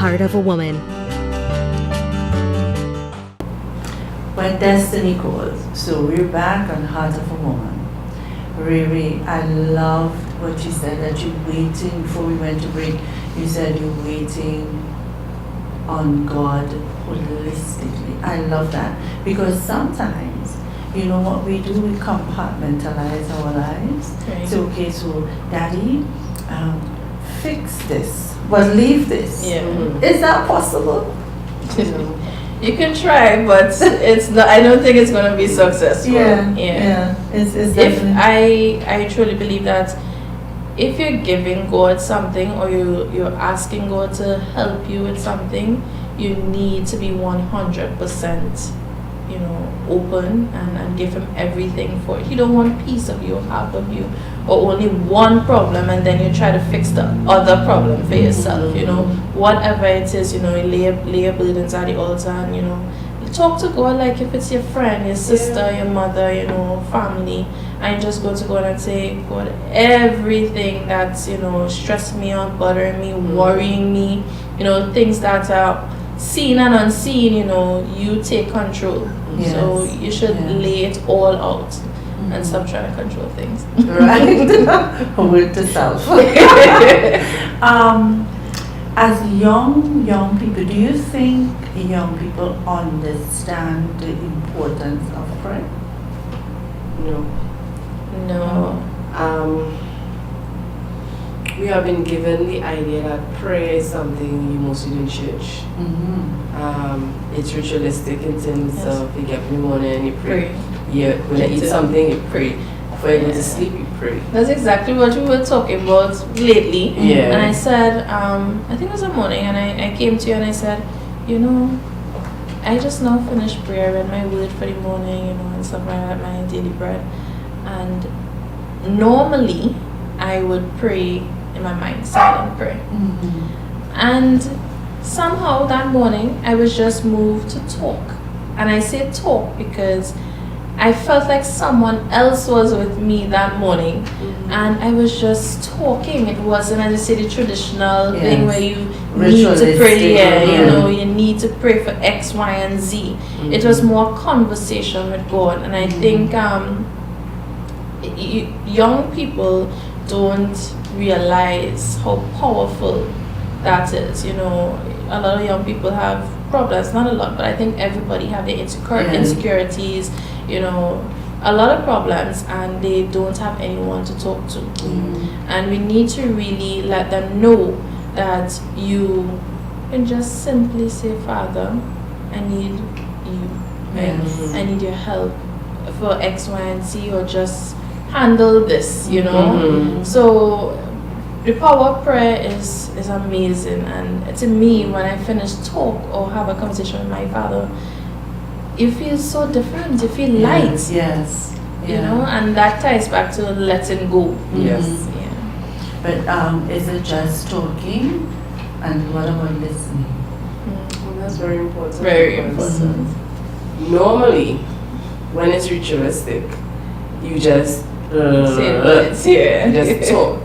Heart of a Woman. When destiny calls. So we're back on Heart of a Woman. Riri, I loved what you said, that you're waiting. Before we went to break, you said you're waiting on God holistically. I love that, because sometimes, you know what we do, we compartmentalize our lives. Right. So, okay, so Daddy, fix this, but leave this. Yeah. Is that possible? You can try, but it's not. I don't think it's going to be successful. Yeah. It's If definitely. I truly believe that if you're giving God something, or you're asking God to help you with something, you need to be 100%, open and give Him everything for it. He don't want piece of you, half of you, or only one problem, and then you try to fix the other problem for yourself. Whatever it is, you lay your burdens at the altar, and you talk to God like if it's your friend, your sister, your mother, family, and just go to God and say, God, everything that's stressing me out, bothering me, worrying me, things that are seen and unseen, you take control. Yes. So you should lay it all out and stop trying to control things. Right. With the self. As young people, do you think young people understand the importance of prayer? No. We have been given the idea that prayer is something you mostly do in church. It's ritualistic in terms of you get up in the morning and you pray. When you eat something, you pray. Before you go to sleep, you pray. That's exactly what we were talking about lately. Yeah. And I said, I think it was a morning, and I came to you and I said, I just now finished prayer, read my word for the morning, and stuff like that, my daily bread. And normally I would pray in my mind, silent prayer. And somehow that morning I was just moved to talk. And I say talk because I felt like someone else was with me that morning, and I was just talking. It wasn't, as you say, the traditional thing where you need to pray. You need to pray for X, Y, and Z. It was more conversation with God, and I think young people don't realize how powerful that is. A lot of young people have problems, not a lot, but I think everybody have their insecurities, a lot of problems, and they don't have anyone to talk to. And we need to really let them know that you can just simply say, Father, I need you. Right? I need your help for X, Y, and Z, or just handle this, So the power of prayer is amazing, and to me, when I finish talk or have a conversation with my Father, you feel so different. You feel light. Yes. And that ties back to letting go. Yes. Yeah. But is it just talking, and what about listening? Well, that's very important. Very important. Normally, when it's ritualistic, you just just talk,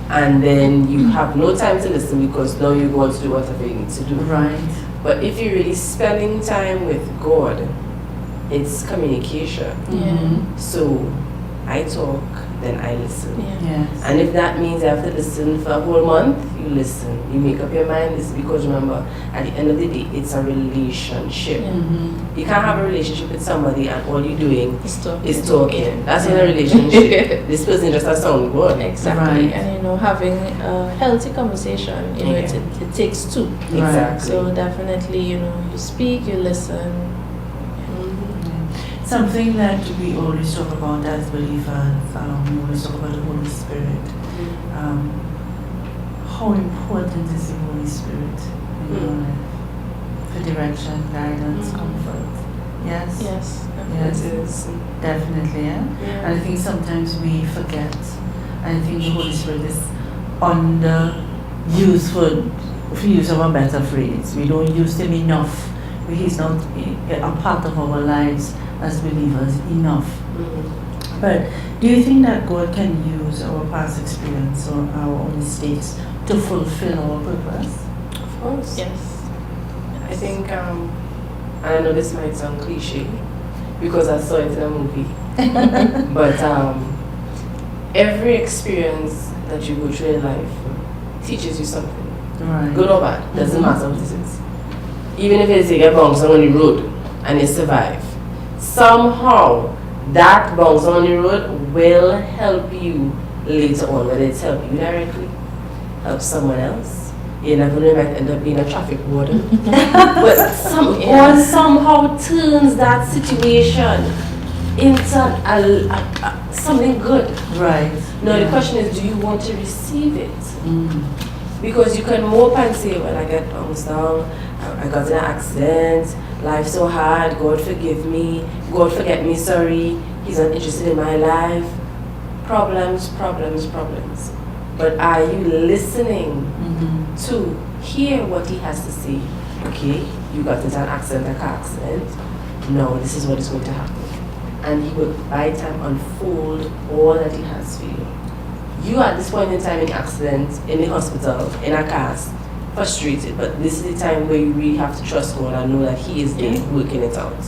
and then you have no time to listen because now you go to do whatever you need to do. Right. But if you're really spending time with God, it's communication. So I talk, then I listen. Yes. And if that means I have to listen for a whole month, you listen. You make up your mind. It's because remember, at the end of the day, it's a relationship. You can't have a relationship with somebody and all you're doing is talking. That's not a relationship. This person just has sound good. Exactly. Right. And having a healthy conversation, it takes two. Exactly. So definitely, you speak, you listen. Something that we always talk about as believers, we always talk about the Holy Spirit. How important is the Holy Spirit in your life? For direction, guidance, comfort. Yes? Yes. Yes, It is. definitely. And I think sometimes we forget. I think the Holy Spirit is underused, for use of a better phrase. We don't use Him enough. He's not a part of our lives as believers enough. But do you think that God can use our past experience or our own mistakes to fulfill our purpose? Of course. Yes. I think, and I know this might sound cliche because I saw it in a movie, but every experience that you go through in life teaches you something. Right. Good or bad, doesn't matter what it is. Even if it's a get bounced on the road and you survive, somehow that bounce on the road will help you later on, whether it's help you directly, help someone else. You never know, it might end up being a traffic warden. But God somehow turns that situation into something good. Right. Now the question is, do you want to receive it? Because you can mope and say, well, I get bounced down, I got in an accident, life's so hard, God forgive me, God forget me, sorry, He's not interested in my life. Problems, problems, problems. But are you listening to hear what He has to say? Okay, you got into an accident, a car accident. No, this is what is going to happen. And He will by time unfold all that He has for you. You at this point in time in accident, in the hospital, in a cast, frustrated, but this is the time where you really have to trust God and know that He is there working it out.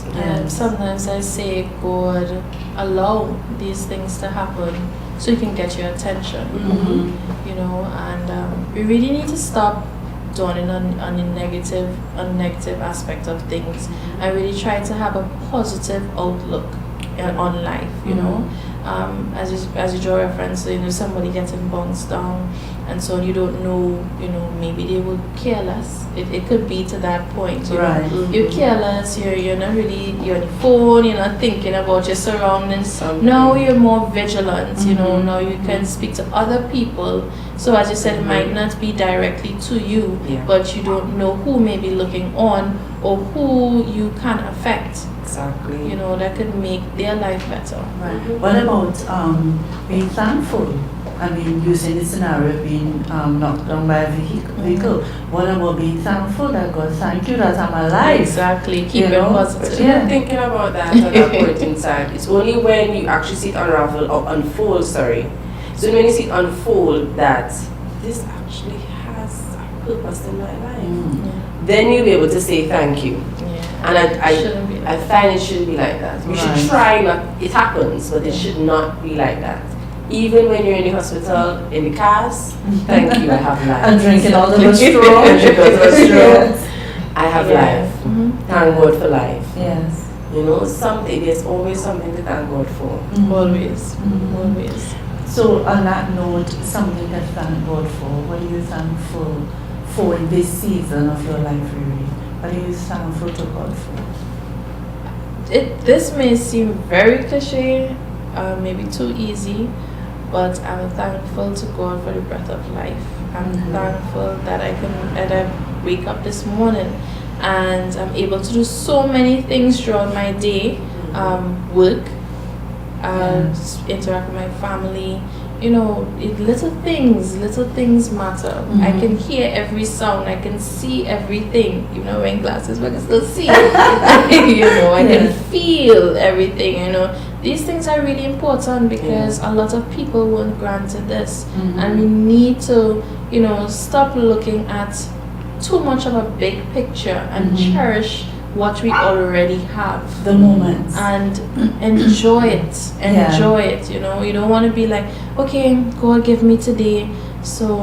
Sometimes I say, God, allow these things to happen so He can get your attention. You know, and we really need to stop dwelling on the negative aspect of things and really try to have a positive outlook on life, you know. As you draw reference to, you know, somebody getting bounced down and so you don't know, you know, maybe they will care less. It could be to that point, you know. You're careless, you're not really, you're on the phone, you're not thinking about your surroundings. Now you're more vigilant, you know, now you can speak to other people. So as you said, it might not be directly to you, but you don't know who may be looking on or who you can affect. Exactly. You know, that could make their life better. Right. What about being thankful? I mean, using the scenario of being knocked down by a vehicle. What about being thankful that God, thank you that I'm alive? Exactly. Keep it positive. You're thinking about that at that point in time. It's only when you actually see it unravel or unfold, So when you see it unfold that this actually has a purpose in my life, then you'll be able to say thank you. And I find it shouldn't be like that. We should try not, it happens, but it should not be like that. Even when you're in the hospital, in the cars, thank you, I have life. And drinking all the straw. I have life. Thank God for life. Yes. You know, there's always something to thank God for. Always. Always. So on that note, something to thank God for. What are you thankful for in this season of your life, really? What are you thankful to God for? This may seem very cliche, maybe too easy, but I'm thankful to God for the breath of life. I'm thankful that I wake up this morning and I'm able to do so many things throughout my day, work, interact with my family. You know, little things matter. I can hear every sound, I can see everything. Even though wearing glasses, but I can still see. You know, I can feel everything. You know, these things are really important because a lot of people weren't granted this, and we need to, you know, stop looking at too much of a big picture and cherish what we already have, the moment, and enjoy it. You know, you don't want to be like, okay, God give me today, so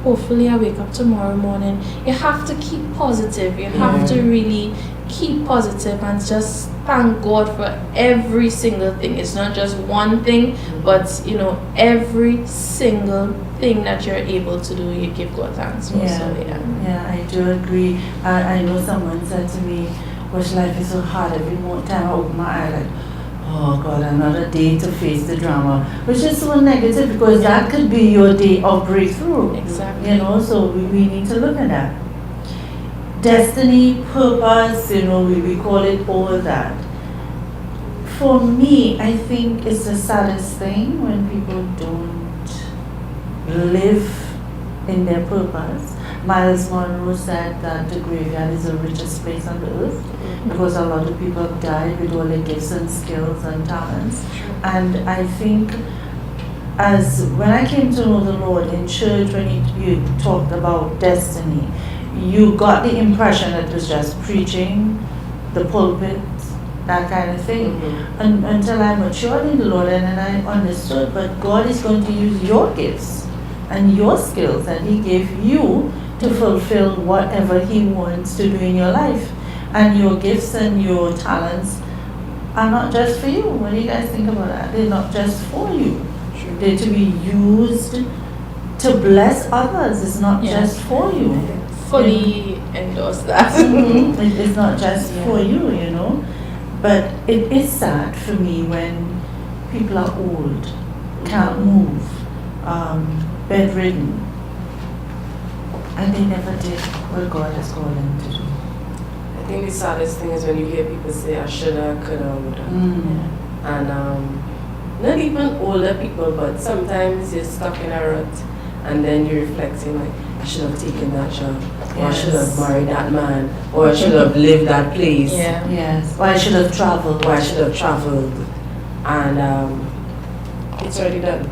hopefully I wake up tomorrow morning. You have to keep positive. You have to really keep positive and just thank God for every single thing. It's not just one thing, but you know, every single thing that you're able to do, you give God thanks for. Yeah, I do agree. I know someone said to me, "Gosh, life is so hard. Every time I open my eye, like, oh God, another day to face the drama," which is so negative because that could be your day of breakthrough. Exactly. You know, so we need to look at that. Destiny, purpose, you know, we call it all that. For me, I think it's the saddest thing when people don't live in their purpose. Miles Monroe said that the graveyard is the richest place on the earth because a lot of people have died with all their gifts and skills and talents. And I think when I came to know the Lord in church, when you talked about destiny, you got the impression that it was just preaching, the pulpit, that kind of thing. Mm-hmm. Until I matured in the Lord and then I understood, but God is going to use your gifts and your skills that He gave you to fulfill whatever He wants to do in your life. And your gifts and your talents are not just for you. What do you guys think about that? They're not just for you. They're to be used to bless others. It's not just for you. Fully endorse that. It's not just for you, you know. But it is sad for me when people are old, can't move, bedridden, and they never did what God has called them to do. I think the saddest thing is when you hear people say, I shoulda, coulda, woulda. And not even older people, but sometimes you're stuck in a rut and then you're reflecting like, I should have taken that job, or I should have married that man, or I should have lived that place. Yes. Or I should have traveled. Or I should have traveled. And it's already done.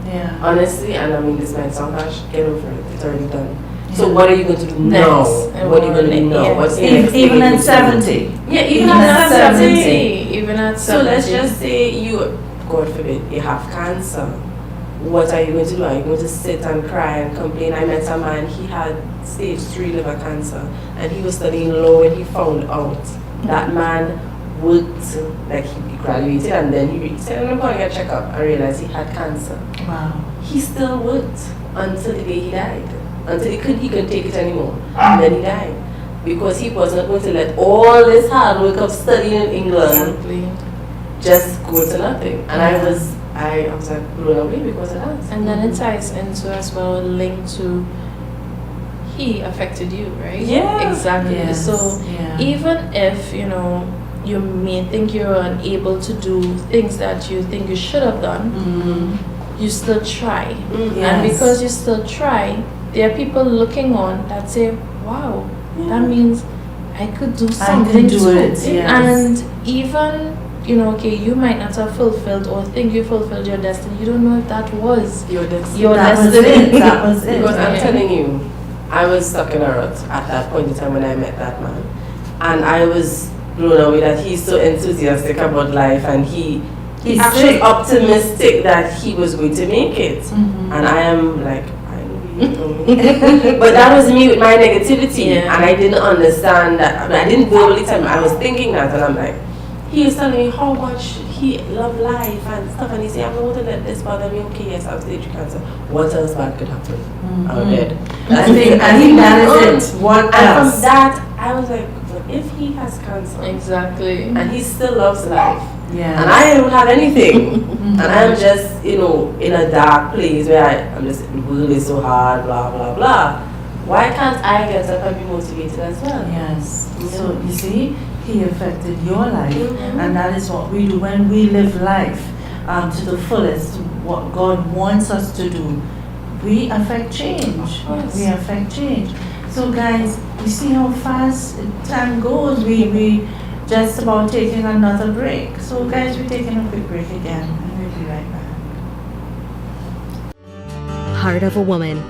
Yeah. Honestly, and I mean this might sound harsh, get over it. It's already done. So what are you going to do now? What are you going to do now? What's the next thing Even you at need to do? 70. Yeah, even at 70. Even at 70. So let's just say you, God forbid, you have cancer. What are you going to do? Are you going to sit and cry and complain? I met a man, he had stage 3 liver cancer, and he was studying law when he found out. That man worked, like he graduated, and then he said, I'm going to get a checkup, and realized he had cancer. Wow. He still worked until the day he died. Until he couldn't take it anymore. And then he died. Because he wasn't going to let all this hard work of studying in England just go to nothing. And I was like blown away because of that. And then it ties into as well linked to he affected you, right? Yeah. Exactly. Yes. So even if, you may think you're unable to do things that you think you should have done, you still try. And because you still try, there are people looking on that say, wow, that means I could do something too. Yes. And even, you might not have fulfilled or think you fulfilled your destiny. You don't know if that was your destiny. That was it. Because I'm telling you, I was stuck in a rut at that point in time when I met that man. And I was blown away that he's so enthusiastic about life, and he's actually optimistic that he was going to make it. And I am like, but that was me with my negativity, and I didn't understand that. I didn't verbally tell him. I was thinking that, and I'm like, he was telling me how much he loved life and stuff, and he said, I'm not going to let this bother me. Okay, yes, I have stage 3 cancer. What else bad could happen? I'm dead. I think that is it. What else? And from that, I was like, if he has cancer, exactly, and he still loves life, yeah, and I don't have anything, and I'm just, in a dark place where I'm just working so hard, blah blah blah. Why can't I get up and be motivated as well? Yes. So you see, he affected your life, and that is what we do when we live life to the fullest. What God wants us to do, we affect change. Yes. We affect change. So guys, you see how fast time goes. We just about taking another break. So guys, we're taking a quick break again, and we'll be right back. Heart of a Woman